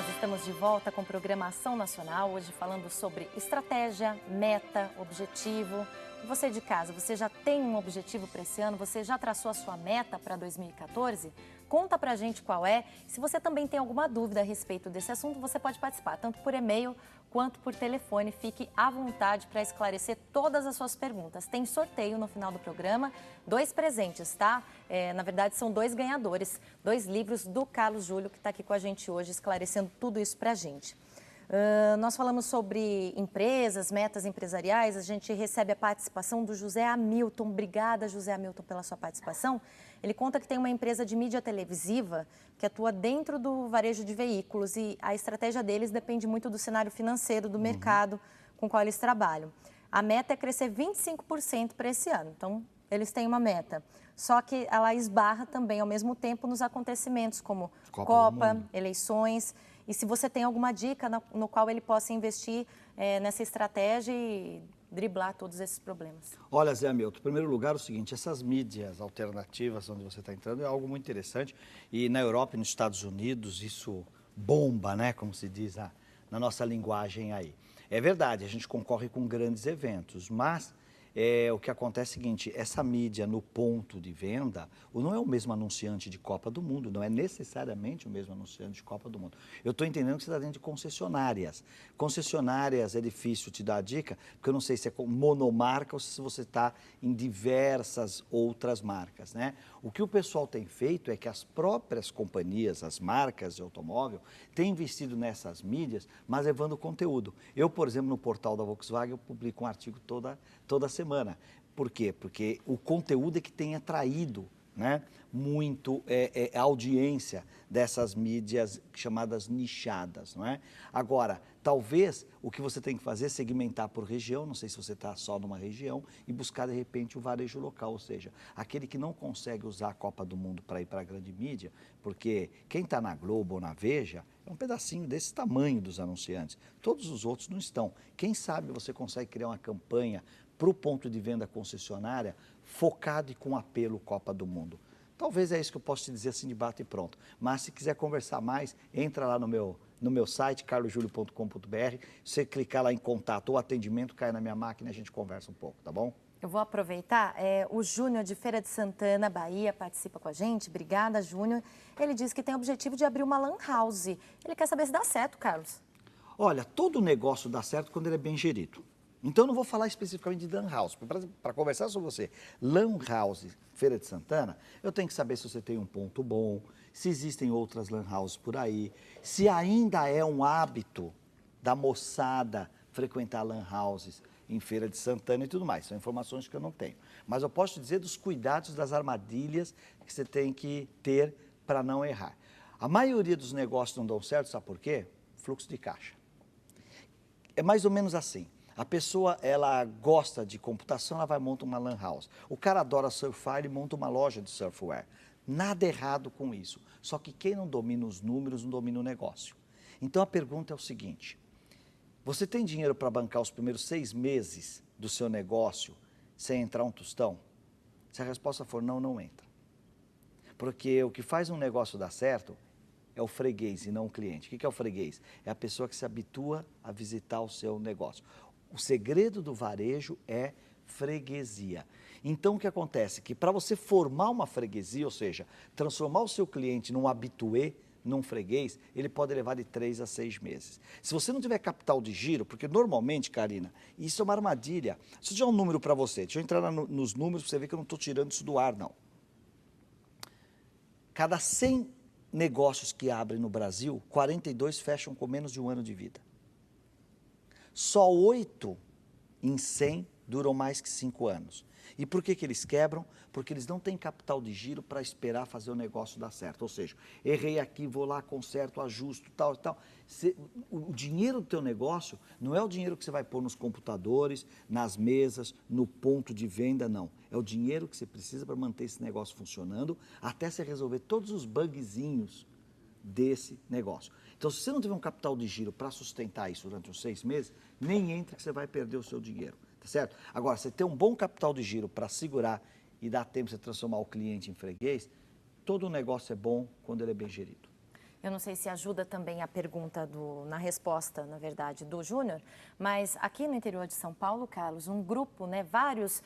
estamos de volta com programação nacional, hoje falando sobre estratégia, meta, objetivo. Você de casa, você já tem um objetivo para esse ano? Você já traçou a sua meta para 2014? Conta pra gente qual é. Se você também tem alguma dúvida a respeito desse assunto, você pode participar, tanto por e-mail quanto por telefone. Fique à vontade para esclarecer todas as suas perguntas. Tem sorteio no final do programa, 2 presentes, tá? Na verdade, são 2 ganhadores, 2 livros do Carlos Júlio, que está aqui com a gente hoje, esclarecendo tudo isso pra gente. Nós falamos sobre empresas, metas empresariais, a gente recebe a participação do José Hamilton. Obrigada, José Hamilton, pela sua participação. Ele conta que tem uma empresa de mídia televisiva que atua dentro do varejo de veículos e a estratégia deles depende muito do cenário financeiro, do mercado com o qual eles trabalham. A meta é crescer 25% para esse ano, então eles têm uma meta. Só que ela esbarra também, ao mesmo tempo, nos acontecimentos como Copa, eleições. E se você tem alguma dica no qual ele possa investir nessa estratégia e driblar todos esses problemas. Olha, Zé Hamilton, em primeiro lugar, o seguinte, essas mídias alternativas onde você está entrando é algo muito interessante. E na Europa e nos Estados Unidos isso bomba, né, como se diz na nossa linguagem aí. É verdade, a gente concorre com grandes eventos, mas o que acontece é o seguinte, essa mídia no ponto de venda, não é o mesmo anunciante de Copa do Mundo, não é necessariamente o mesmo anunciante de Copa do Mundo. Eu estou entendendo que você está dentro de concessionárias. Concessionárias é difícil te dar a dica, porque eu não sei se é monomarca ou se você está em diversas outras marcas, né? O que o pessoal tem feito é que as próprias companhias, as marcas de automóvel, têm investido nessas mídias, mas levando conteúdo. Eu, por exemplo, no portal da Volkswagen, eu publico um artigo toda semana. Por quê? Porque o conteúdo é que tem atraído, né, muito a audiência dessas mídias chamadas nichadas, não é? Agora, talvez o que você tem que fazer é segmentar por região, não sei se você está só numa região, e buscar de repente o varejo local, ou seja, aquele que não consegue usar a Copa do Mundo para ir para a grande mídia, porque quem está na Globo ou na Veja é um pedacinho desse tamanho dos anunciantes, todos os outros não estão. Quem sabe você consegue criar uma campanha para o ponto de venda concessionária, focado e com apelo Copa do Mundo. Talvez é isso que eu posso te dizer assim de bate e pronto. Mas se quiser conversar mais, entra lá no meu site, carlosjulio.com.br. Se você clicar lá em contato ou atendimento, cai na minha máquina e a gente conversa um pouco, tá bom? Eu vou aproveitar, o Júnior de Feira de Santana, Bahia, participa com a gente. Obrigada, Júnior. Ele diz que tem o objetivo de abrir uma lan house. Ele quer saber se dá certo, Carlos. Olha, todo negócio dá certo quando ele é bem gerido. Então, eu não vou falar especificamente de Lan House. Para conversar sobre você, Lan House, Feira de Santana, eu tenho que saber se você tem um ponto bom, se existem outras Lan Houses por aí, se ainda é um hábito da moçada frequentar Lan Houses em Feira de Santana e tudo mais. São informações que eu não tenho. Mas eu posso te dizer dos cuidados, das armadilhas que você tem que ter para não errar. A maioria dos negócios não dão certo, sabe por quê? Fluxo de caixa. É mais ou menos assim. A pessoa, ela gosta de computação, ela vai montar uma lan house. O cara adora surfar, ele monta uma loja de surfwear. Nada errado com isso. Só que quem não domina os números, não domina o negócio. Então a pergunta é o seguinte, você tem dinheiro para bancar os primeiros 6 meses do seu negócio sem entrar um tostão? Se a resposta for não, não entra. Porque o que faz um negócio dar certo é o freguês e não o cliente. O que é o freguês? É a pessoa que se habitua a visitar o seu negócio. O segredo do varejo é freguesia. Então, o que acontece? Que para você formar uma freguesia, ou seja, transformar o seu cliente num habitué, num freguês, ele pode levar de 3 a 6 meses. Se você não tiver capital de giro, porque normalmente, Karina, isso é uma armadilha. Deixa eu dar um número para você. Deixa eu entrar nos números para você ver que eu não estou tirando isso do ar, não. Cada 100 negócios que abrem no Brasil, 42 fecham com menos de 1 ano de vida. Só 8 em 100 duram mais que 5 anos. E por que eles quebram? Porque eles não têm capital de giro para esperar fazer o negócio dar certo. Ou seja, errei aqui, vou lá, conserto, ajusto, tal e tal. O dinheiro do teu negócio não é o dinheiro que você vai pôr nos computadores, nas mesas, no ponto de venda, não. É o dinheiro que você precisa para manter esse negócio funcionando, até você resolver todos os bugzinhos desse negócio. Então, se você não tiver um capital de giro para sustentar isso durante os 6 meses, nem entra que você vai perder o seu dinheiro, tá certo? Agora, você ter um bom capital de giro para segurar e dar tempo de você transformar o cliente em freguês, todo negócio é bom quando ele é bem gerido. Eu não sei se ajuda também a pergunta na resposta, na verdade, do Júnior, mas aqui no interior de São Paulo, Carlos, um grupo, né, vários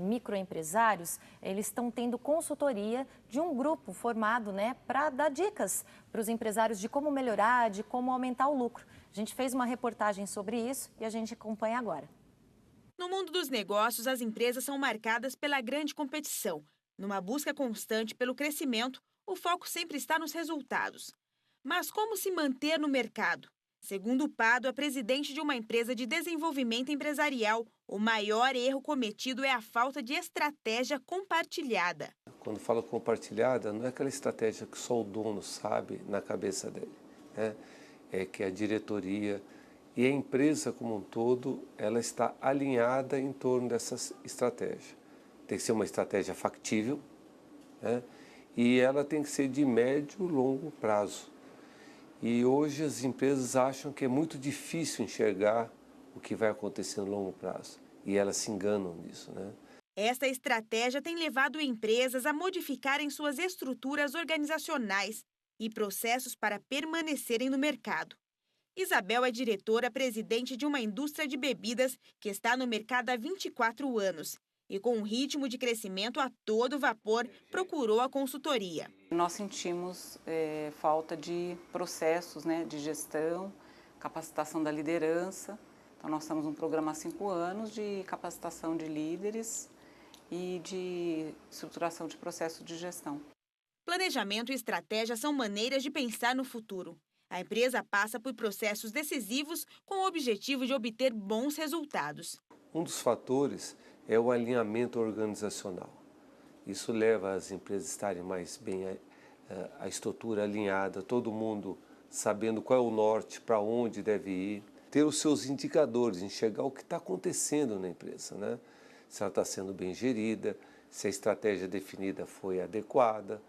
microempresários, eles estão tendo consultoria de um grupo formado, né, para dar dicas para os empresários de como melhorar, de como aumentar o lucro. A gente fez uma reportagem sobre isso e a gente acompanha agora. No mundo dos negócios, as empresas são marcadas pela grande competição. Numa busca constante pelo crescimento, o foco sempre está nos resultados. Mas como se manter no mercado? Segundo o Pádua, presidente de uma empresa de desenvolvimento empresarial, o maior erro cometido é a falta de estratégia compartilhada. Quando falo compartilhada, não é aquela estratégia que só o dono sabe na cabeça dele, né? É que a diretoria e a empresa como um todo, ela está alinhada em torno dessa estratégia. Tem que ser uma estratégia factível, né? E ela tem que ser de médio e longo prazo. E hoje as empresas acham que é muito difícil enxergar o que vai acontecer no longo prazo. E elas se enganam nisso, né? Esta estratégia tem levado empresas a modificarem suas estruturas organizacionais e processos para permanecerem no mercado. Isabel é diretora-presidente de uma indústria de bebidas que está no mercado há 24 anos e, com um ritmo de crescimento a todo vapor, procurou a consultoria. Nós sentimos falta de processos, né, de gestão, capacitação da liderança. Então, nós estamos num programa há 5 anos de capacitação de líderes e de estruturação de processos de gestão. Planejamento e estratégia são maneiras de pensar no futuro. A empresa passa por processos decisivos com o objetivo de obter bons resultados. Um dos fatores é o alinhamento organizacional. Isso leva as empresas a estarem mais bem, a estrutura alinhada, todo mundo sabendo qual é o norte, para onde deve ir, ter os seus indicadores, enxergar o que está acontecendo na empresa, né? Se ela está sendo bem gerida, se a estratégia definida foi adequada.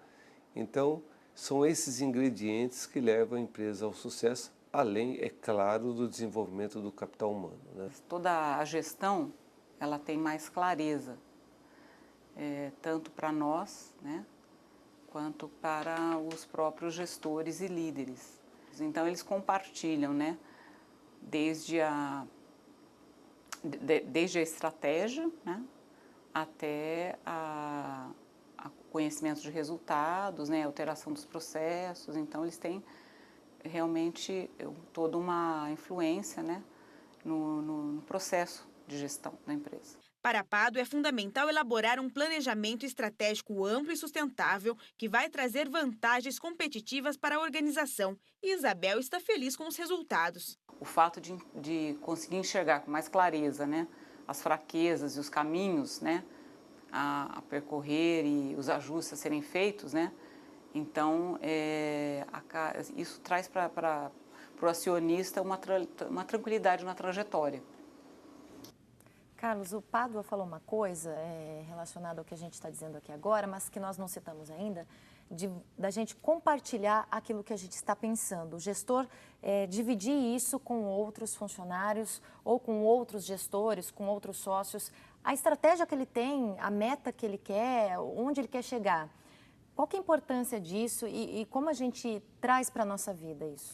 Então, são esses ingredientes que levam a empresa ao sucesso, além, é claro, do desenvolvimento do capital humano, né? Toda a gestão, ela tem mais clareza, tanto para nós, né, quanto para os próprios gestores e líderes. Então, eles compartilham, né, desde a estratégia, né, até conhecimento de resultados, né, alteração dos processos. Então, eles têm realmente toda uma influência, né, no processo de gestão da empresa. Para a Pádua, é fundamental elaborar um planejamento estratégico amplo e sustentável que vai trazer vantagens competitivas para a organização. E Isabel está feliz com os resultados. O fato de conseguir enxergar com mais clareza, né, as fraquezas e os caminhos, né, a percorrer e os ajustes a serem feitos, né? Então, isso traz para o acionista uma tranquilidade na trajetória. Carlos, o Pádua falou uma coisa relacionada ao que a gente está dizendo aqui agora, mas que nós não citamos ainda, da gente compartilhar aquilo que a gente está pensando. O gestor dividir isso com outros funcionários ou com outros gestores, com outros sócios, a estratégia que ele tem, a meta que ele quer, onde ele quer chegar. Qual que é a importância disso e como a gente traz para a nossa vida isso?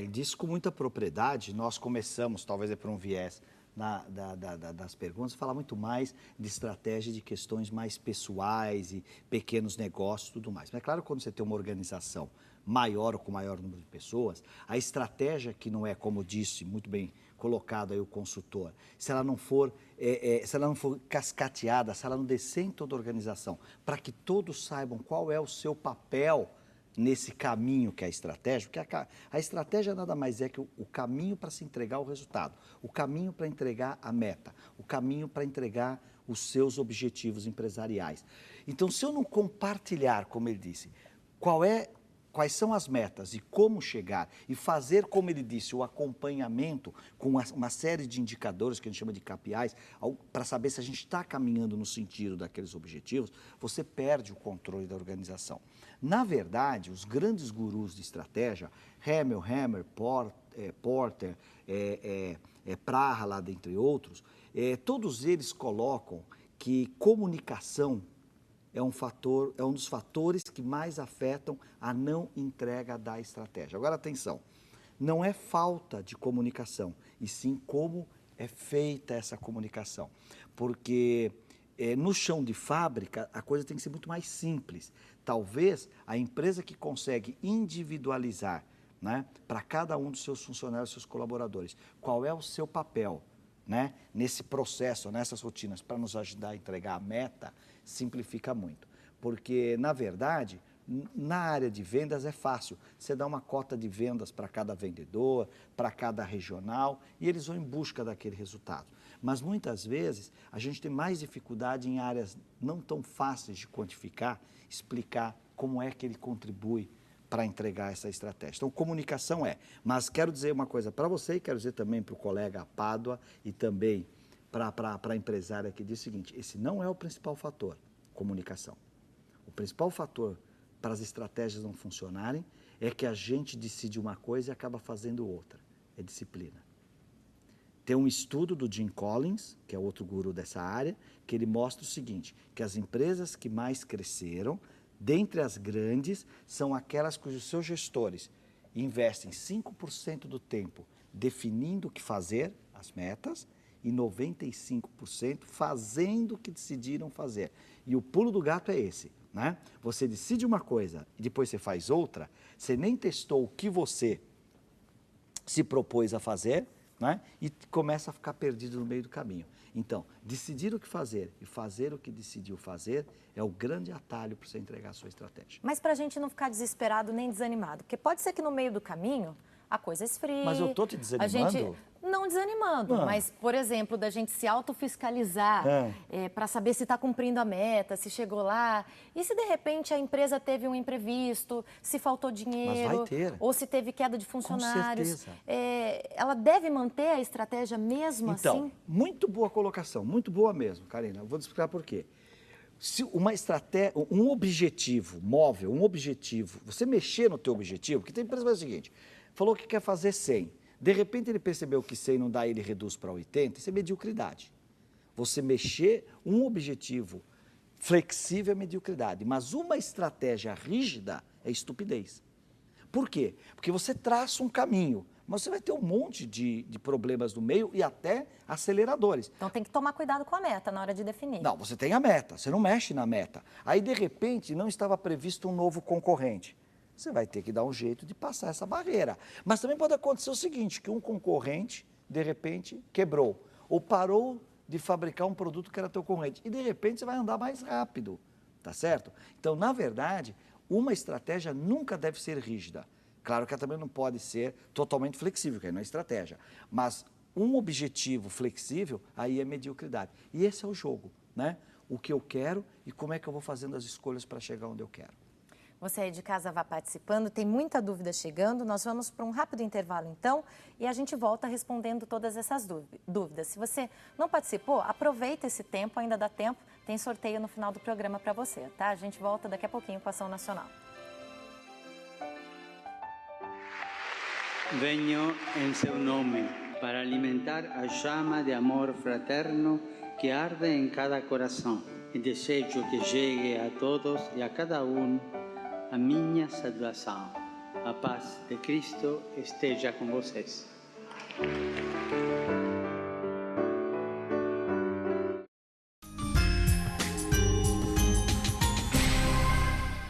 Disso com muita propriedade, nós começamos, talvez por um viés das perguntas, falar muito mais de estratégia de questões mais pessoais e pequenos negócios e tudo mais. Mas é claro, quando você tem uma organização maior ou com maior número de pessoas, a estratégia que não é, como disse, muito bem colocado aí o consultor, se ela não for cascateada, se ela não descer em toda a organização, para que todos saibam qual é o seu papel nesse caminho que é a estratégia, porque a estratégia nada mais é que o caminho para se entregar o resultado, o caminho para entregar a meta, o caminho para entregar os seus objetivos empresariais. Então, se eu não compartilhar, como ele disse, quais são as metas e como chegar e fazer, como ele disse, o acompanhamento com uma série de indicadores que a gente chama de KPIs, para saber se a gente está caminhando no sentido daqueles objetivos, você perde o controle da organização. Na verdade, os grandes gurus de estratégia, Hammer, Porter, Prahalad, dentre outros, todos eles colocam que comunicação é um dos fatores que mais afetam a não entrega da estratégia. Agora, atenção, não é falta de comunicação, e sim como é feita essa comunicação. Porque no chão de fábrica, a coisa tem que ser muito mais simples. Talvez a empresa que consegue individualizar, né, para cada um dos seus funcionários, seus colaboradores, qual é o seu papel, né, nesse processo, nessas rotinas, para nos ajudar a entregar a meta, simplifica muito. Porque, na verdade, na área de vendas é fácil. Você dá uma cota de vendas para cada vendedor, para cada regional, e eles vão em busca daquele resultado. Mas, muitas vezes, a gente tem mais dificuldade em áreas não tão fáceis de quantificar, explicar como é que ele contribui para entregar essa estratégia. Então, comunicação mas quero dizer uma coisa para você e quero dizer também para o colega Pádua e também para a empresária que diz o seguinte, esse não é o principal fator, comunicação. O principal fator para as estratégias não funcionarem é que a gente decide uma coisa e acaba fazendo outra, é disciplina. Tem um estudo do Jim Collins, que é outro guru dessa área, que ele mostra o seguinte, que as empresas que mais cresceram, dentre as grandes, são aquelas cujos seus gestores investem 5% do tempo definindo o que fazer, as metas, e 95% fazendo o que decidiram fazer. E o pulo do gato é esse, né? Você decide uma coisa e depois você faz outra, você nem testou o que você se propôs a fazer, né? E começa a ficar perdido no meio do caminho. Então, decidir o que fazer e fazer o que decidiu fazer é o grande atalho para você entregar a sua estratégia. Mas para a gente não ficar desesperado nem desanimado, porque pode ser que no meio do caminho a coisa esfrie. Mas eu estou te desanimando? A gente, não desanimando, mas, por exemplo, da gente se autofiscalizar para saber se está cumprindo a meta, se chegou lá. E se, de repente, a empresa teve um imprevisto, se faltou dinheiro, mas vai ter. Ou se teve queda de funcionários. Com certeza. Ela deve manter a estratégia mesmo assim? Então, muito boa colocação, muito boa mesmo, Karina. Eu vou te explicar por quê. Se uma estratégia, um objetivo móvel, você mexer no teu objetivo, porque tem empresa que faz o seguinte, falou que quer fazer 100, de repente ele percebeu que 100 não dá, ele reduz para 80, isso é mediocridade. Você mexer um objetivo flexível é mediocridade, mas uma estratégia rígida é estupidez. Por quê? Porque você traça um caminho, mas você vai ter um monte de problemas no meio e até aceleradores. Então tem que tomar cuidado com a meta na hora de definir. Não, você tem a meta, você não mexe na meta. Aí, de repente, não estava previsto um novo concorrente. Você vai ter que dar um jeito de passar essa barreira. Mas também pode acontecer o seguinte, que um concorrente, de repente, quebrou ou parou de fabricar um produto que era teu concorrente. E, de repente, você vai andar mais rápido, tá certo? Então, na verdade, uma estratégia nunca deve ser rígida. Claro que ela também não pode ser totalmente flexível, que aí não é estratégia. Mas um objetivo flexível, aí é mediocridade. E esse é o jogo, né? O que eu quero e como é que eu vou fazendo as escolhas para chegar onde eu quero. Você aí de casa vá participando, tem muita dúvida chegando. Nós vamos para um rápido intervalo, então, e a gente volta respondendo todas essas dúvidas. Se você não participou, aproveita esse tempo, ainda dá tempo, tem sorteio no final do programa para você, tá? A gente volta daqui a pouquinho com a Ação Nacional. Venho em seu nome para alimentar a chama de amor fraterno que arde em cada coração e desejo que chegue a todos e a cada um a minha saudação. A paz de Cristo esteja com vocês.